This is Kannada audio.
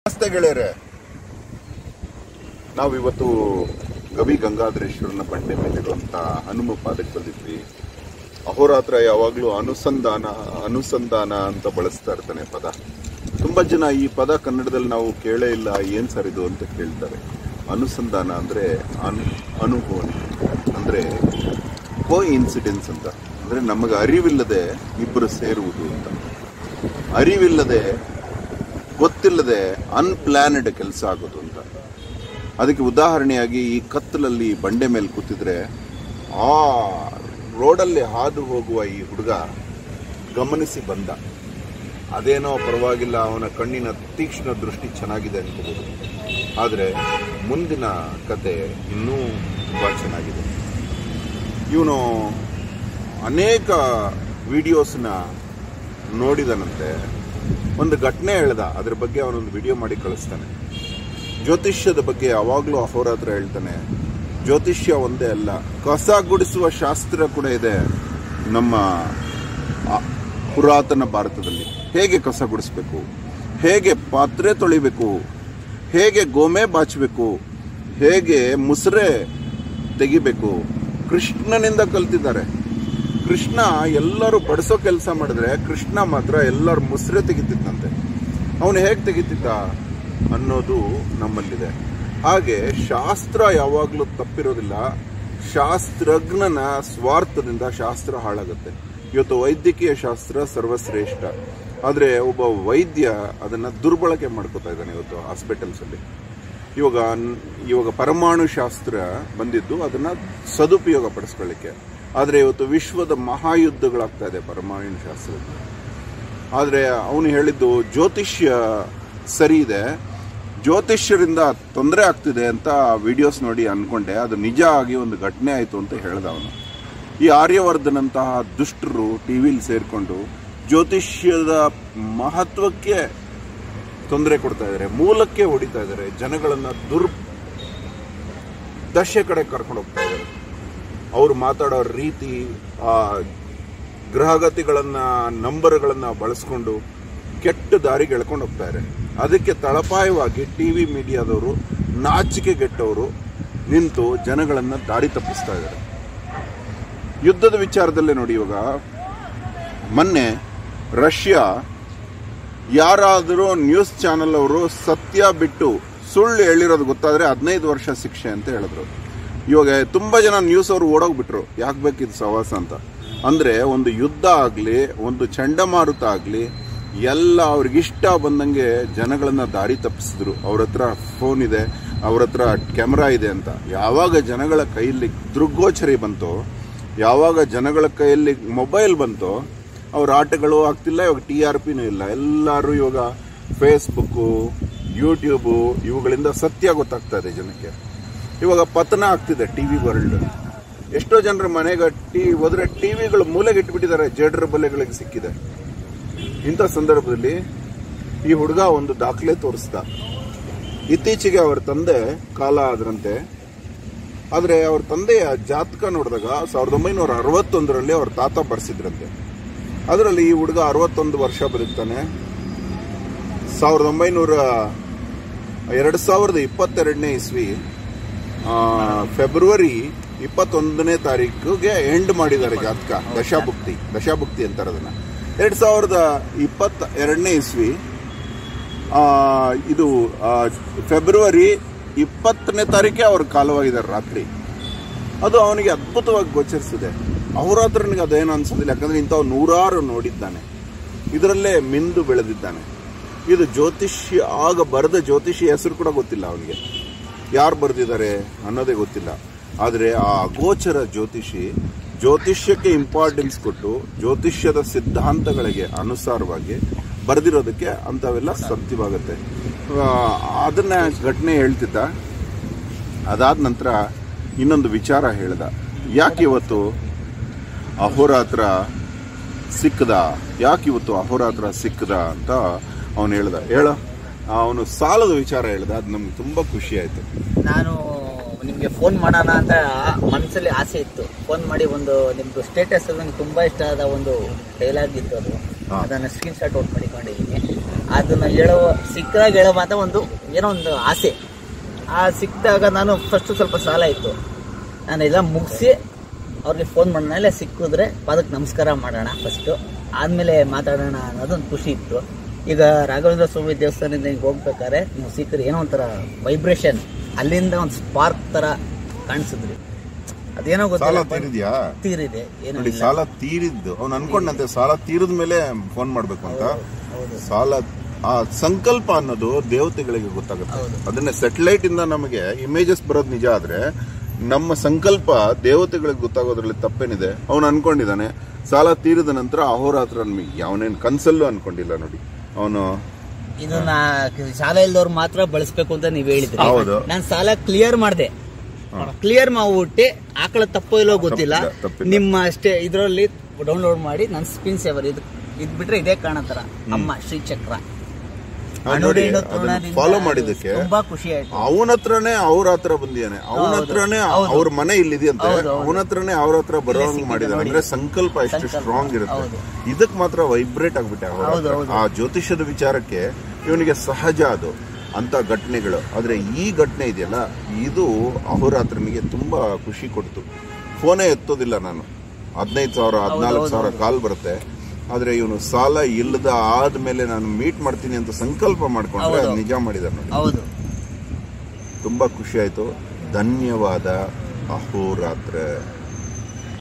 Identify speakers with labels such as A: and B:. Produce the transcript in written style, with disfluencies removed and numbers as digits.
A: ನಮಸ್ತೆ ಗೆಳೆಯರೆ, ನಾವಿವತ್ತು ಗವಿ ಗಂಗಾಧರೇಶ್ವರನ ಬಂಡೆ ಮೇಲಿರುವಂತ ಹನುಮ ಪಾದಕ್ಕೆ ಬಂದಿದ್ವಿ. ಅಹೋರಾತ್ರ ಯಾವಾಗಲೂ ಅನುಸಂಧಾನ ಅಂತ ಬಳಸ್ತಾ ಇರ್ತಾನೆ ಪದ. ತುಂಬಾ ಜನ ಈ ಪದ ಕನ್ನಡದಲ್ಲಿ ನಾವು ಕೇಳೇ ಇಲ್ಲ, ಏನ್ ಸರ್ ಇದು ಅಂತ ಕೇಳ್ತಾರೆ. ಅನುಸಂಧಾನ ಅಂದ್ರೆ ಅನುಭವನೆ, ಅಂದ್ರೆ ಕೋ ಇನ್ಸಿಡೆನ್ಸ್ ಅಂತ, ಅಂದ್ರೆ ನಮಗೆ ಅರಿವಿಲ್ಲದೆ ಇಬ್ಬರು ಸೇರುವುದು ಅಂತ. ಅರಿವಿಲ್ಲದೆ ಗೊತ್ತಿಲ್ಲದೆ ಅನ್ಪ್ಲಾನ್ಡ್ ಕೆಲಸ ಆಗೋದು ಅಂತ. ಅದಕ್ಕೆ ಉದಾಹರಣೆಯಾಗಿ ಈ ಕತ್ತಲಲ್ಲಿ ಬಂಡೆ ಮೇಲೆ ಕೂತಿದ್ರೆ ಆ ರೋಡಲ್ಲಿ ಹಾದು ಹೋಗುವ ಈ ಹುಡುಗ ಗಮನಿಸಿ ಬಂದ. ಅದೇನೋ ಪರವಾಗಿಲ್ಲ, ಅವನ ಕಣ್ಣಿನ ತೀಕ್ಷ್ಣ ದೃಷ್ಟಿ ಚೆನ್ನಾಗಿದೆ ಅನ್ಕೋಬಹುದು. ಆದರೆ ಮುಂದಿನ ಕತೆ ಇನ್ನೂ ತುಂಬ ಚೆನ್ನಾಗಿದೆ. ಇವನು ಅನೇಕ ವಿಡಿಯೋಸ್ನ ನೋಡಿದನಂತೆ. ಒಂದು ಘಟನೆ ಹೇಳ್ದ, ಅದ್ರ ಬಗ್ಗೆ ಅವನೊಂದು ವಿಡಿಯೋ ಮಾಡಿ ಕಳಿಸ್ತಾನೆ. ಜ್ಯೋತಿಷ್ಯದ ಬಗ್ಗೆ ಯಾವಾಗಲೂ ಅಹೋರಾತ್ರ ಹೇಳ್ತಾನೆ. ಜ್ಯೋತಿಷ್ಯ ಒಂದೇ ಅಲ್ಲ, ಕಸ ಗುಡಿಸುವ ಶಾಸ್ತ್ರ ಕೂಡ ಇದೆ ನಮ್ಮ ಪುರಾತನ ಭಾರತದಲ್ಲಿ. ಹೇಗೆ ಕಸ ಗುಡಿಸ್ಬೇಕು, ಹೇಗೆ ಪಾತ್ರೆ ತೊಳಿಬೇಕು, ಹೇಗೆ ಗೋಮೆ ಬಾಚಬೇಕು, ಹೇಗೆ ಮುಸ್ರೆ ತೆಗಿಬೇಕು, ಕೃಷ್ಣನಿಂದ ಕಲ್ತಿದ್ದಾರೆ. ಕೃಷ್ಣ ಎಲ್ಲರೂ ಬಡಿಸೋ ಕೆಲಸ ಮಾಡಿದ್ರೆ ಕೃಷ್ಣ ಮಾತ್ರ ಎಲ್ಲರೂ ಮುಸ್ರೆ ತೆಗಿತಿದ್ದಂತೆ. ಅವನು ಹೇಗೆ ತೆಗಿತಿದ್ದ ಅನ್ನೋದು ನಮ್ಮಲ್ಲಿದೆ. ಹಾಗೆ ಶಾಸ್ತ್ರ ಯಾವಾಗಲೂ ತಪ್ಪಿರೋದಿಲ್ಲ. ಶಾಸ್ತ್ರಜ್ಞನ ಸ್ವಾರ್ಥದಿಂದ ಶಾಸ್ತ್ರ ಹಾಳಾಗುತ್ತೆ. ಇವತ್ತು ವೈದ್ಯಕೀಯ ಶಾಸ್ತ್ರ ಸರ್ವಶ್ರೇಷ್ಠ, ಆದರೆ ಒಬ್ಬ ವೈದ್ಯ ಅದನ್ನ ದುರ್ಬಳಕೆ ಮಾಡ್ಕೋತಾ ಇದ್ದಾನೆ ಇವತ್ತು ಹಾಸ್ಪಿಟಲ್ಸ್ ಅಲ್ಲಿ. ಇವಾಗ ಪರಮಾಣು ಶಾಸ್ತ್ರ ಬಂದಿದ್ದು ಅದನ್ನ ಸದುಪಯೋಗ ಪಡಿಸ್ಕೊಳ್ಳಿಕ್ಕೆ. ಆದರೆ ಇವತ್ತು ವಿಶ್ವದ ಮಹಾಯುದ್ಧಗಳಾಗ್ತಾ ಇದೆ ಪರಮಾಣು ಶಾಸ್ತ್ರದಿಂದ. ಆದರೆ ಅವನು ಹೇಳಿದ್ದು ಜ್ಯೋತಿಷ್ಯ ಸರಿ ಇದೆ, ಜ್ಯೋತಿಷ್ಯರಿಂದ ತೊಂದರೆ ಆಗ್ತಿದೆ ಅಂತ ವಿಡಿಯೋಸ್ ನೋಡಿ ಅನ್ಕೊಂಡೆ. ಅದು ನಿಜ ಆಗಿ ಒಂದು ಘಟನೆ ಆಯಿತು ಅಂತ ಹೇಳ್ದ ಅವನು. ಈ ಆರ್ಯವರ್ಧನಂತಹ ದುಷ್ಟರು ಟಿವಿಲಿ ಸೇರಿಕೊಂಡು ಜ್ಯೋತಿಷ್ಯದ ಮಹತ್ವಕ್ಕೆ ತೊಂದರೆ ಕೊಡ್ತಾ ಇದ್ದಾರೆ, ಮೂಲಕ್ಕೆ ಹೊಡಿತಾ ಇದ್ದಾರೆ, ಜನಗಳನ್ನ ದಶೆ ಕಡೆ ಕರ್ಕೊಂಡು ಹೋಗ್ತಾ ಇದ್ದಾರೆ. ಅವರು ಮಾತಾಡೋ ರೀತಿ, ಆ ಗ್ರಹಗತಿಗಳನ್ನ ನಂಬರ್ಗಳನ್ನ ಬಳಸ್ಕೊಂಡು ಕೆಟ್ಟ ದಾರಿಗೆ ಎಳ್ಕೊಂಡು ಹೋಗ್ತಾರೆ. ಅದಕ್ಕೆ ತಳಪಾಯವಾಗಿ ಟಿವಿ ಮೀಡಿಯಾದವರು ನಾಚಿಕೆಗೆಟ್ಟವರು ನಿಂತು ಜನಗಳನ್ನ ದಾರಿ ತಪ್ಪಿಸ್ತಾ ಇದ್ದಾರೆ. ಯುದ್ಧದ ವಿಚಾರದಲ್ಲೇ ನೋಡಿ, ಇವಾಗ ಮೊನ್ನೆ ರಷ್ಯಾ ಯಾರಾದರೂ ನ್ಯೂಸ್ ಚಾನೆಲ್ ಅವರು ಸತ್ಯ ಬಿಟ್ಟು ಸುಳ್ಳು ಹೇಳಿರೋದು ಗೊತ್ತಾದ್ರೆ 15 ವರ್ಷ ಶಿಕ್ಷೆ ಅಂತ ಹೇಳಿದ್ರು. ಇವಾಗ ತುಂಬಾ ಜನ ನ್ಯೂಸ್ ಅವರು ಓಡೋಗ್ಬಿಟ್ರು, ಯಾಕೆ ಬೇಕಿದ್ದು ಸವಾಸ ಅಂತ. ಅಂದ್ರೆ ಒಂದು ಯುದ್ಧ ಆಗ್ಲಿ, ಒಂದು ಚಂಡಮಾರುತ ಆಗ್ಲಿ, ಎಲ್ಲ ಅವ್ರಿಗಿಷ್ಟ ಬಂದಂಗೆ ಜನಗಳನ್ನ ದಾರಿ ತಪ್ಪಿಸಿದ್ರು. ಅವ್ರ ಹತ್ರ ಫೋನ್ ಇದೆ, ಅವ್ರ ಹತ್ರ ಕ್ಯಾಮ್ರಾ ಇದೆ ಅಂತ. ಯಾವಾಗ ಜನಗಳ ಕೈಯಲ್ಲಿ ದೃಗ್ಗೋಚರಿ ಬಂತೋ, ಯಾವಾಗ ಜನಗಳ ಕೈಯಲ್ಲಿ ಮೊಬೈಲ್ ಬಂತೋ, ಅವ್ರ ಆಟಗಳು ಆಗ್ತಿಲ್ಲ. ಇವಾಗ TRPನೂ ಇಲ್ಲ. ಎಲ್ಲರೂ ಇವಾಗ ಫೇಸ್ಬುಕ್ಕು, ಯೂಟ್ಯೂಬು ಇವುಗಳಿಂದ ಸತ್ಯ ಗೊತ್ತಾಗ್ತಾ ಇದೆ ಜನಕ್ಕೆ. ಇವಾಗ ಪತನ ಆಗ್ತಿದೆ ಟಿವಿ ವರ್ಲ್ಡ್. ಎಷ್ಟೋ ಜನರ ಮನೆಗೆ ಹೋದ್ರೆ ಟಿವಿಗಳು ಮೂಲೆಗೆ ಇಟ್ಬಿಟ್ಟಿದ್ದಾರೆ, ಜೇಡರ ಬಲೆಗಳಿಗೆ ಸಿಕ್ಕಿದೆ. ಇಂಥ ಸಂದರ್ಭದಲ್ಲಿ ಈ ಹುಡುಗ ಒಂದು ದಾಖಲೆ ತೋರಿಸ್ದ. ಇತ್ತೀಚೆಗೆ ಅವರ ತಂದೆ ಕಾಲ ಆದ್ರಂತೆ. ಆದ್ರೆ ಅವ್ರ ತಂದೆಯ ಜಾತಕ ನೋಡಿದಾಗ 1961ರಲ್ಲಿ ಅವ್ರ ತಾತ ಬರ್ಸಿದ್ರಂತೆ. ಅದರಲ್ಲಿ ಈ ಹುಡುಗ 61 ವರ್ಷ ಬದುಕ್ತಾನೆ. 2022ನೇ ಇಸ್ವಿ ಫೆಬ್ರವರಿ 21ನೇ ತಾರೀಕಿಗೆ ಎಂಡ್ ಮಾಡಿದ್ದಾರೆ ಜಾತಕ. ದಶಾಭುಕ್ತಿ ಅಂತಾರೆ ಅದನ್ನ. 2022ನೇ ಇಸ್ವಿ ಇದು ಫೆಬ್ರವರಿ 20ನೇ ತಾರೀಕೆ ಅವ್ರ ಕಾಲವಾಗಿದ್ದಾರೆ ರಾತ್ರಿ. ಅದು ಅವನಿಗೆ ಅದ್ಭುತವಾಗಿ ಗೋಚರಿಸಿದೆ. ಅಹೋರಾತ್ರನಿಗೆ ಅದೇನು ಅನ್ಸೋದಿಲ್ಲ, ಯಾಕಂದ್ರೆ ಇಂಥವ್ ನೂರಾರು ನೋಡಿದ್ದಾನೆ, ಇದರಲ್ಲೇ ಮಿಂದು ಬೆಳೆದಿದ್ದಾನೆ. ಇದು ಜ್ಯೋತಿಷ್ಯ, ಆಗ ಬರೆದ ಜ್ಯೋತಿಷಿ ಹೆಸರು ಕೂಡ ಗೊತ್ತಿಲ್ಲ ಅವನಿಗೆ, ಯಾರು ಬರೆದಿದ್ದಾರೆ ಅನ್ನೋದೇ ಗೊತ್ತಿಲ್ಲ. ಆದರೆ ಆ ಅಗೋಚರ ಜ್ಯೋತಿಷ್ಯಕ್ಕೆ ಇಂಪಾರ್ಟೆನ್ಸ್ ಕೊಟ್ಟು ಜ್ಯೋತಿಷ್ಯದ ಸಿದ್ಧಾಂತಗಳಿಗೆ ಅನುಸಾರವಾಗಿ ಬರೆದಿರೋದಕ್ಕೆ ಅಂಥವೆಲ್ಲ ಸತ್ಯವಾಗುತ್ತೆ. ಅದನ್ನ ಘಟನೆ ಹೇಳ್ತಿದ್ದ. ಅದಾದ ನಂತರ ಇನ್ನೊಂದು ವಿಚಾರ ಹೇಳ್ದ. ಯಾಕೆ ಇವತ್ತು ಅಹೋರಾತ್ರ ಸಿಕ್ಕದ ಅಂತ ಅವನು ಹೇಳ್ದ. ಅವನು ಸಾಲದ ವಿಚಾರ ಹೇಳ್ದ. ಅದು ನಮ್ಗೆ ತುಂಬಾ ಖುಷಿ ಆಯ್ತು.
B: ನಾನು ನಿಮ್ಗೆ ಫೋನ್ ಮಾಡೋಣ ಅಂತ ಮನಸ್ಸಲ್ಲಿ ಆಸೆ ಇತ್ತು. ಫೋನ್ ಮಾಡಿ ಒಂದು ನಿಮ್ದು ಸ್ಟೇಟಸ್ ನನಗೆ ತುಂಬಾ ಇಷ್ಟ ಆದ ಒಂದು ಡೈಲಾಗ್ ಇತ್ತು. ಅದನ್ನ ಸ್ಕ್ರೀನ್ ಶಾಟ್ ಔಟ್ ಮಾಡಿಕೊಂಡಿದ್ದೀನಿ. ಅದನ್ನ ಸಿಕ್ಕಾಗ ಹೇಳೋ ಮಾತ್ರ ಏನೋ ಒಂದು ಆಸೆ. ಆ ಸಿಕ್ಕಿದಾಗ ನಾನು ಫಸ್ಟ್ ಸ್ವಲ್ಪ ಸಾಲ ಇತ್ತು, ನಾನು ಎಲ್ಲ ಮುಗಿಸಿ ಅವ್ರಿಗೆ ಫೋನ್ ಮಾಡಿದ್ಮೇಲೆ ಸಿಕ್ಕಿದ್ರೆ ಪಾದಕ್ಕೆ ನಮಸ್ಕಾರ ಮಾಡೋಣ ಫಸ್ಟು, ಆದಮೇಲೆ ಮಾತಾಡೋಣ ಅನ್ನೋದೊಂದು ಖುಷಿ ಇತ್ತು. ಈಗ ರಾಘವೇಂದ್ರ ಸ್ವಾಮಿ ದೇವಸ್ಥಾನದಿಂದ ಹಿಂಗೆ ಹೋಗ್ಬೇಕಾದ್ರೆ ನೀವು ಸಿಕ್ಕರೆ ಏನೋ ಒಂಥರ ವೈಬ್ರೇಷನ್, ಅಲ್ಲಿಂದ ಒಂದು ಸ್ಪಾರ್ಕ್ ಥರ ಕಾಣಿಸಿದ್ರಿ. ಅದೇನೋ ಗೊತ್ತಿಲ್ಲ, ತೀರಿದೆ ಏನು
A: ಸಾಲ ತೀರಿದ್ದು ಅವ್ನು ಅನ್ಕೊಂಡಂತೆ ಸಾಲ ತೀರಿದ ಮೇಲೆ ಫೋನ್ ಮಾಡ್ಬೇಕು ಅಂತ. ಸಾಲ ಆ ಸಂಕಲ್ಪ ಅನ್ನೋದು ದೇವತೆಗಳಿಗೆ ಗೊತ್ತಾಗುತ್ತೆ. ಅದನ್ನ ಸ್ಯಾಟಲೈಟ್ ಇಂದ ನಮಗೆ ಇಮೇಜಸ್ ಬರೋದು ನಿಜ, ಆದ್ರೆ ನಮ್ಮ ಸಂಕಲ್ಪ ದೇವತೆಗಳಿಗೆ ಗೊತ್ತಾಗೋದ್ರಲ್ಲಿ ತಪ್ಪೇನಿದೆ. ಅವನು ಅನ್ಕೊಂಡಿದ್ದಾನೆ ಸಾಲ ತೀರಿದ ನಂತರ ಅಹೋರಾತ್ರ ಅವನೇನು ಕನ್ಸಲ್ಲೂ ಅನ್ಕೊಂಡಿಲ್ಲ ನೋಡಿ ಅವನು.
B: ಇದನ್ನ ಸಾಲ ಇಲ್ದವ್ರು ಮಾತ್ರ ಬಳಸ್ಬೇಕು ಅಂತ ನೀವ್ ಹೇಳಿದ್ರಿ. ನಾನು ಸಾಲ ಕ್ಲಿಯರ್ ಮಾಡಿದೆ, ಕ್ಲಿಯರ್ ಮಾಡ್ಬಿಟ್ಟು ಆಕಳ ತಪ್ಪೋ ಇಲ್ಲೋ ಗೊತ್ತಿಲ್ಲ, ನಿಮ್ಮ ಅಷ್ಟೇ ಇದರಲ್ಲಿ ಡೌನ್ಲೋಡ್ ಮಾಡಿ ನನ್ನ ಸ್ಕ್ರೀನ್ ಸೇವರ್ ಇದ್ ಬಿಟ್ರೆ ಇದೇ ಕಾಣತ್ತರ ಅಮ್ಮ ಶ್ರೀಚಕ್ರ
A: ಫಾಲೋ ಮಾಡಿದ್ದಕ್ಕೆ
B: ತುಂಬಾ ಖುಷಿ ಆಯ್ತು.
A: ಅವನ ಹತ್ರನೇ ಅವ್ರ ಹತ್ರ ಬಂದಿದ್ದಾನೆ, ಅವನ ಹತ್ರನೇ ಅವ್ರ ಮನೆ ಇಲ್ಲಿದೆಯಂತೆ, ಅವನ ಹತ್ರನೇ ಅವ್ರ ಹತ್ರ ಬರೋಂಗ್ ಮಾಡಿದಾನೆ. ಅಂದ್ರೆ ಸಂಕಲ್ಪ ಎಷ್ಟು ಸ್ಟ್ರಾಂಗ್ ಇರುತ್ತೆ. ಇದಕ್ ಮಾತ್ರ ವೈಬ್ರೇಟ್ ಆಗ್ಬಿಟ್ಟೆ. ಆ ಜ್ಯೋತಿಷದ ವಿಚಾರಕ್ಕೆ ಇವನಿಗೆ ಸಹಜ ಅದು ಅಂತ ಘಟನೆಗಳು. ಆದ್ರೆ ಈ ಘಟನೆ ಇದೆಯಲ್ಲ, ಇದು ಅಹೋರಾತ್ರನಿಗೆ ತುಂಬಾ ಖುಷಿ ಕೊಡ್ತು. ಫೋನೇ ಎತ್ತೋದಿಲ್ಲ ನಾನು, 15,000 14,000 ಕಾಲ್ ಬರುತ್ತೆ. ಆದ್ರೆ ಇವನು ಸಾಲ ಇಲ್ಲದ ಆದ್ಮೇಲೆ ನಾನು ಮೀಟ್ ಮಾಡ್ತೀನಿ ಅಂತ ಸಂಕಲ್ಪ ಮಾಡ್ಕೊಂಡ್ರೆ ಅದು ನಿಜ ಮಾಡಿದಾರೆ. ತುಂಬಾ ಖುಷಿ ಆಯ್ತು. ಧನ್ಯವಾದ ಅಹೋರಾತ್ರ.